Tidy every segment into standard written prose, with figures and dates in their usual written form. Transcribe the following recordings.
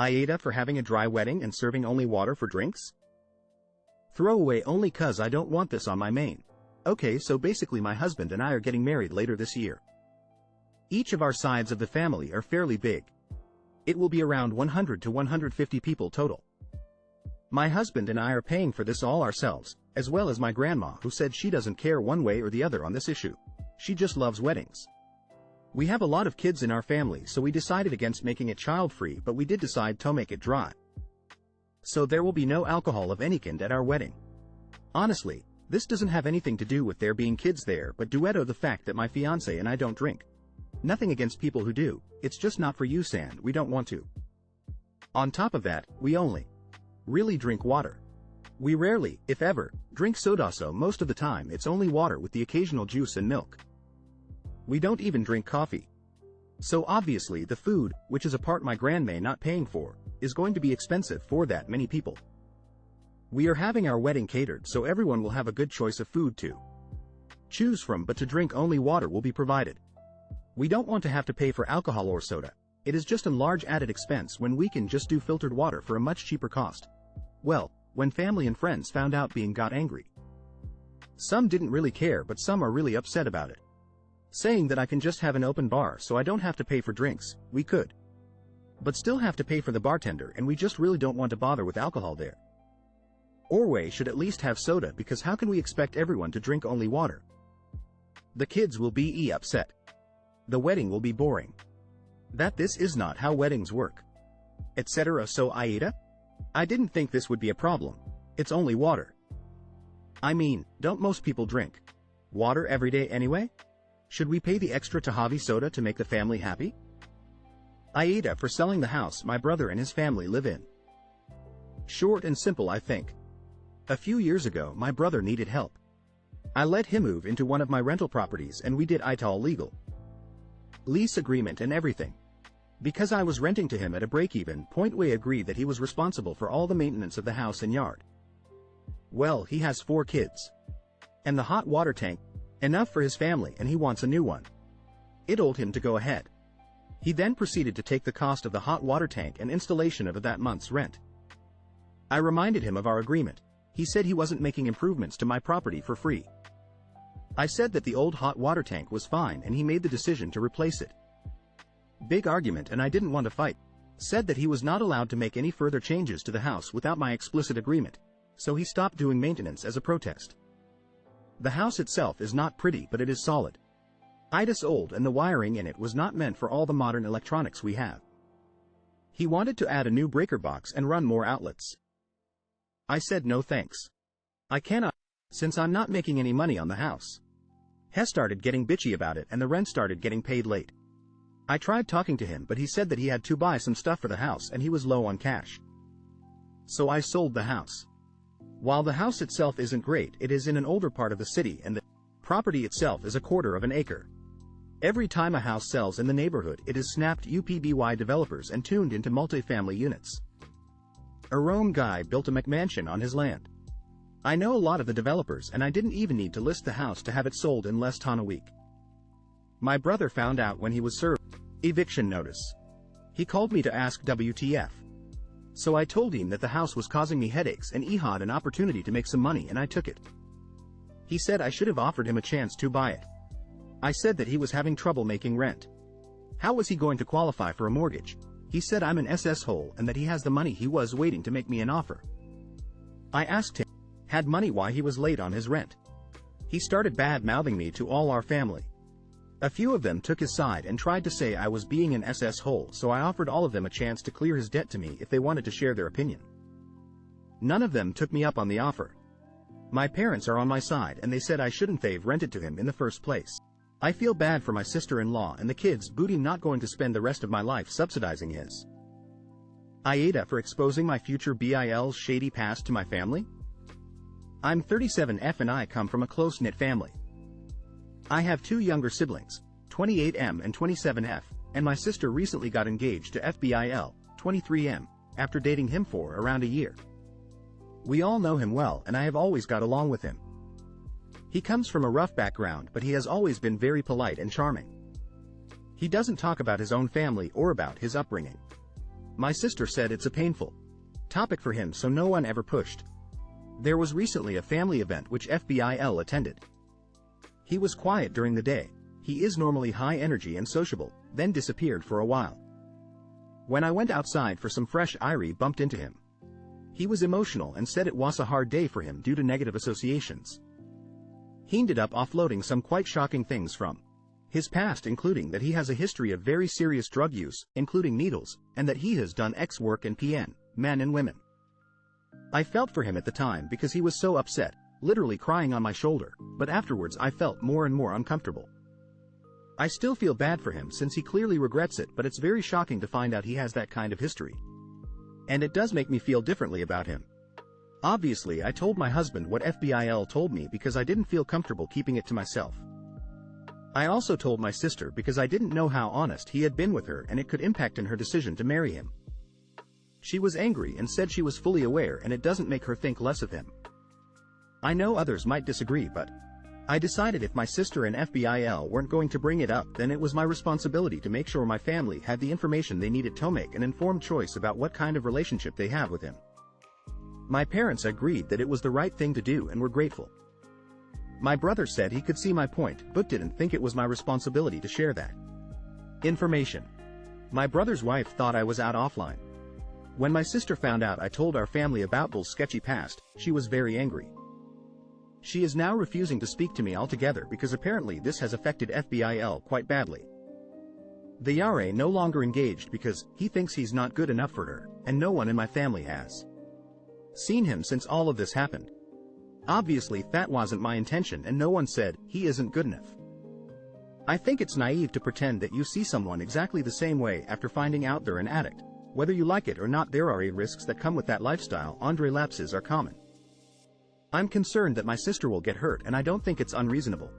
AITA for having a dry wedding and serving only water for drinks? Throwaway only cuz I don't want this on my main. Okay, so basically my husband and I are getting married later this year. Each of our sides of the family are fairly big. It will be around 100 to 150 people total. My husband and I are paying for this all ourselves, as well as my grandma who said she doesn't care one way or the other on this issue. She just loves weddings. We have a lot of kids in our family, so we decided against making it child-free, but we did decide to make it dry. So there will be no alcohol of any kind at our wedding. Honestly, this doesn't have anything to do with there being kids there, but duetto the fact that my fiancé and I don't drink. Nothing against people who do, it's just not for you, Sand, we don't want to. On top of that, we only really drink water. We rarely, if ever, drink soda, so most of the time it's only water with the occasional juice and milk. We don't even drink coffee. So obviously the food, which is a part my grandma not paying for, is going to be expensive for that many people. We are having our wedding catered so everyone will have a good choice of food to choose from, but to drink only water will be provided. We don't want to have to pay for alcohol or soda. It is just a large added expense when we can just do filtered water for a much cheaper cost. Well, when family and friends found out, being got angry. Some didn't really care, but some are really upset about it. Saying that I can just have an open bar so I don't have to pay for drinks. We could, but still have to pay for the bartender, and we just really don't want to bother with alcohol there. Orway should at least have soda, because how can we expect everyone to drink only water? The kids will be upset. The wedding will be boring. That this is not how weddings work. Etc. So AITA? I didn't think this would be a problem. It's only water. I mean, don't most people drink water every day anyway? Should we pay the extra to have soda to make the family happy? AITA for selling the house my brother and his family live in. Short and simple, I think. A few years ago my brother needed help. I let him move into one of my rental properties and we did it all legal. Lease agreement and everything. Because I was renting to him at a break-even point, we agreed that he was responsible for all the maintenance of the house and yard. Well, he has 4 kids. And the hot water tank, enough for his family, and he wants a new one. It told him to go ahead. He then proceeded to take the cost of the hot water tank and installation of that month's rent. I reminded him of our agreement. He said he wasn't making improvements to my property for free. I said that the old hot water tank was fine and he made the decision to replace it. Big argument, and I didn't want to fight. Said that he was not allowed to make any further changes to the house without my explicit agreement, so he stopped doing maintenance as a protest. The house itself is not pretty, but it is solid. It's old and the wiring in it was not meant for all the modern electronics we have. He wanted to add a new breaker box and run more outlets. I said no thanks. I cannot, since I'm not making any money on the house. He started getting bitchy about it and the rent started getting paid late. I tried talking to him, but he said that he had to buy some stuff for the house and he was low on cash. So I sold the house. While the house itself isn't great, it is in an older part of the city and the property itself is 1/4 of an acre. Every time a house sells in the neighborhood, it is snapped UPBY developers and tuned into multifamily units. A Rome guy built a McMansion on his land. I know a lot of the developers and I didn't even need to list the house to have it sold in less than a week. My brother found out when he was served eviction notice. He called me to ask WTF. So I told him that the house was causing me headaches and he had an opportunity to make some money and I took it. He said I should have offered him a chance to buy it. I said that he was having trouble making rent. How was he going to qualify for a mortgage? He said I'm an AmItheAsshole and that he has the money. He was waiting to make me an offer. I asked him, had money, why he was late on his rent. He started bad-mouthing me to all our family. A few of them took his side and tried to say I was being an AmItheAsshole, so I offered all of them a chance to clear his debt to me if they wanted to share their opinion. None of them took me up on the offer. My parents are on my side and they said I shouldn't have rented to him in the first place. I feel bad for my sister-in-law and the kids, but I'm not going to spend the rest of my life subsidizing his. AITA for exposing my future BIL's shady past to my family? I'm 37F and I come from a close-knit family. I have 2 younger siblings, 28M and 27F, and my sister recently got engaged to FBIL, 23M, after dating him for around a year. We all know him well and I have always got along with him. He comes from a rough background, but he has always been very polite and charming. He doesn't talk about his own family or about his upbringing. My sister said it's a painful topic for him, so no one ever pushed. There was recently a family event which FBIL attended. He was quiet during the day. He is normally high energy and sociable, then disappeared for a while. When I went outside for some fresh air, bumped into him. He was emotional and said it was a hard day for him due to negative associations. He ended up offloading some quite shocking things from his past, including that he has a history of very serious drug use, including needles, and that he has done X work in PN, men and women. I felt for him at the time because he was so upset, literally crying on my shoulder, but afterwards I felt more and more uncomfortable. I still feel bad for him since he clearly regrets it, but it's very shocking to find out he has that kind of history. And it does make me feel differently about him. Obviously, I told my husband what FBIL told me because I didn't feel comfortable keeping it to myself. I also told my sister because I didn't know how honest he had been with her and it could impact in her decision to marry him. She was angry and said she was fully aware and it doesn't make her think less of him. I know others might disagree, but I decided if my sister and FBIL weren't going to bring it up, then it was my responsibility to make sure my family had the information they needed to make an informed choice about what kind of relationship they have with him. My parents agreed that it was the right thing to do and were grateful. My brother said he could see my point, but didn't think it was my responsibility to share that information. My brother's wife thought I was out offline. When my sister found out I told our family about Bull's sketchy past, she was very angry. She is now refusing to speak to me altogether because apparently this has affected FBIL quite badly. The Yare no longer engaged because he thinks he's not good enough for her, and no one in my family has seen him since all of this happened. Obviously that wasn't my intention and no one said he isn't good enough. I think it's naive to pretend that you see someone exactly the same way after finding out they're an addict. Whether you like it or not, there are risks that come with that lifestyle. Lapses are common. I'm concerned that my sister will get hurt and I don't think it's unreasonable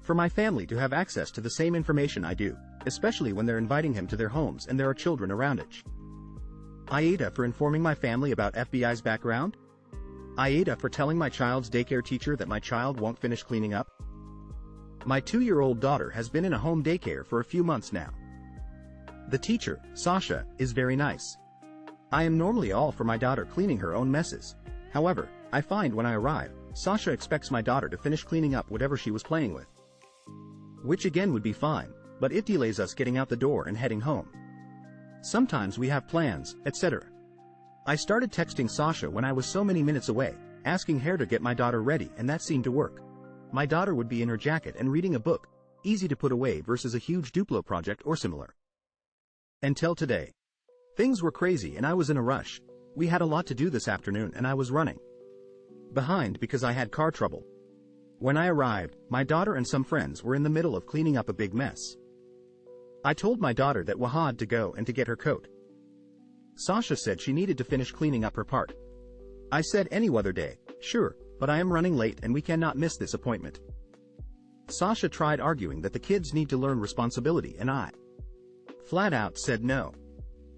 for my family to have access to the same information I do, especially when they're inviting him to their homes and there are children around it. AITA for informing my family about FBI's background. AITA for telling my child's daycare teacher that my child won't finish cleaning up. My 2-year-old daughter has been in a home daycare for a few months now. The teacher, Sasha, is very nice. I am normally all for my daughter cleaning her own messes. However, I find when I arrive, Sasha expects my daughter to finish cleaning up whatever she was playing with. Which again would be fine, but it delays us getting out the door and heading home. Sometimes we have plans, etc. I started texting Sasha when I was so many minutes away, asking her to get my daughter ready, and that seemed to work. My daughter would be in her jacket and reading a book, easy to put away versus a huge Duplo project or similar. Until today. Things were crazy and I was in a rush. We had a lot to do this afternoon and I was running behind because I had car trouble. When I arrived, my daughter and some friends were in the middle of cleaning up a big mess. I told my daughter that we had to go and to get her coat. Sasha said she needed to finish cleaning up her part. I said any other day, sure, but I am running late and we cannot miss this appointment. Sasha tried arguing that the kids need to learn responsibility and I flat out said no.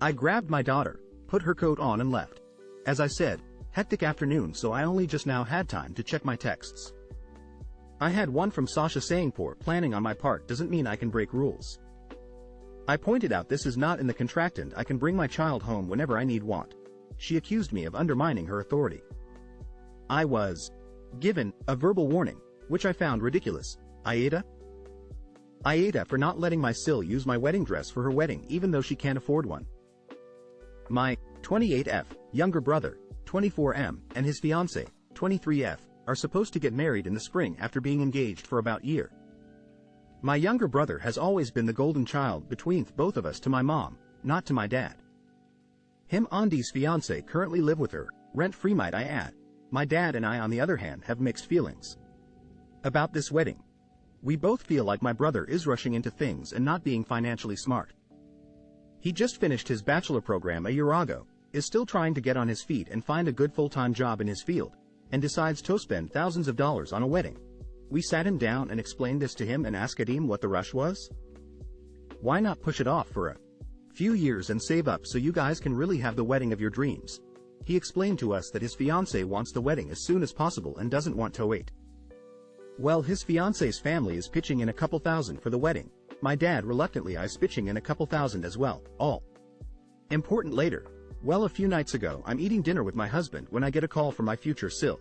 I grabbed my daughter, put her coat on and left. As I said, hectic afternoon, so I only just now had time to check my texts. I had one from Sasha saying poor planning on my part doesn't mean I can break rules. I pointed out this is not in the contract and I can bring my child home whenever I want. She accused me of undermining her authority. I was given a verbal warning, which I found ridiculous. AITA for not letting my Sil use my wedding dress for her wedding even though she can't afford one. My 28F younger brother, 24M, and his fiancée, 23F, are supposed to get married in the spring after being engaged for about a year. My younger brother has always been the golden child between both of us to my mom, not to my dad. Him Andy's fiancée currently live with her, rent-free might I add. My dad and I on the other hand have mixed feelings about this wedding. We both feel like my brother is rushing into things and not being financially smart. He just finished his bachelor program a year ago, is still trying to get on his feet and find a good full-time job in his field, and decides to spend thousands of dollars on a wedding. We sat him down and explained this to him and asked him what the rush was. Why not push it off for a few years and save up so you guys can really have the wedding of your dreams? He explained to us that his fiancée wants the wedding as soon as possible and doesn't want to wait. Well, his fiancée's family is pitching in a couple thousand for the wedding. My dad reluctantly is pitching in a couple thousand as well, all Important later. Well, a few nights ago, I'm eating dinner with my husband when I get a call from my future Sil.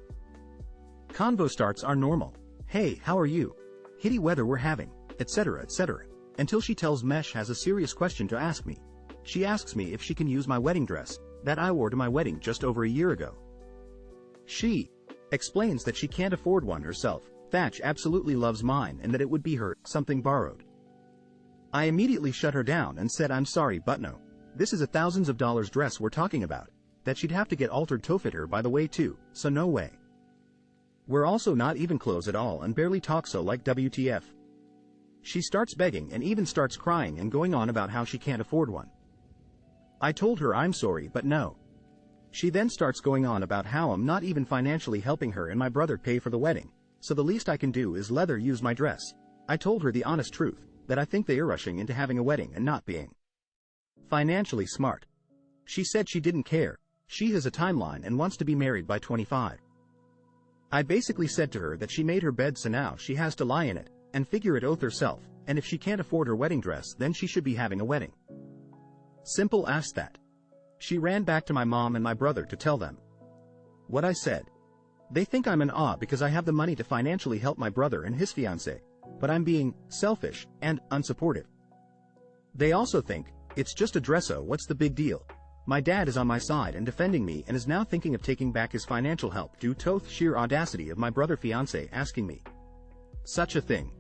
Convo starts are normal. Hey, how are you? Hitty weather we're having, etc., etc. Until she tells Mesh has a serious question to ask me. She asks me if she can use my wedding dress, that I wore to my wedding just over a year ago. She explains that she can't afford one herself. Thatch absolutely loves mine and that it would be her, something borrowed. I immediately shut her down and said I'm sorry but no. This is a thousands of dollars dress we're talking about, that she'd have to get altered to fit her by the way too, so no way. We're also not even close at all and barely talk, so like WTF. She starts begging and even starts crying and going on about how she can't afford one. I told her I'm sorry but no. She then starts going on about how I'm not even financially helping her and my brother pay for the wedding, so the least I can do is let her use my dress. I told her the honest truth, that I think they are rushing into having a wedding and not being financially smart. She said she didn't care, she has a timeline and wants to be married by 25. I basically said to her that she made her bed so now she has to lie in it, and figure it out herself, and if she can't afford her wedding dress then she should be having a wedding. Simple as that. She ran back to my mom and my brother to tell them what I said. They think I'm in awe because I have the money to financially help my brother and his fiancée, but I'm being selfish and unsupportive. They also think it's just a dress, so what's the big deal? My dad is on my side and defending me and is now thinking of taking back his financial help due to the sheer audacity of my brother fiancé asking me such a thing.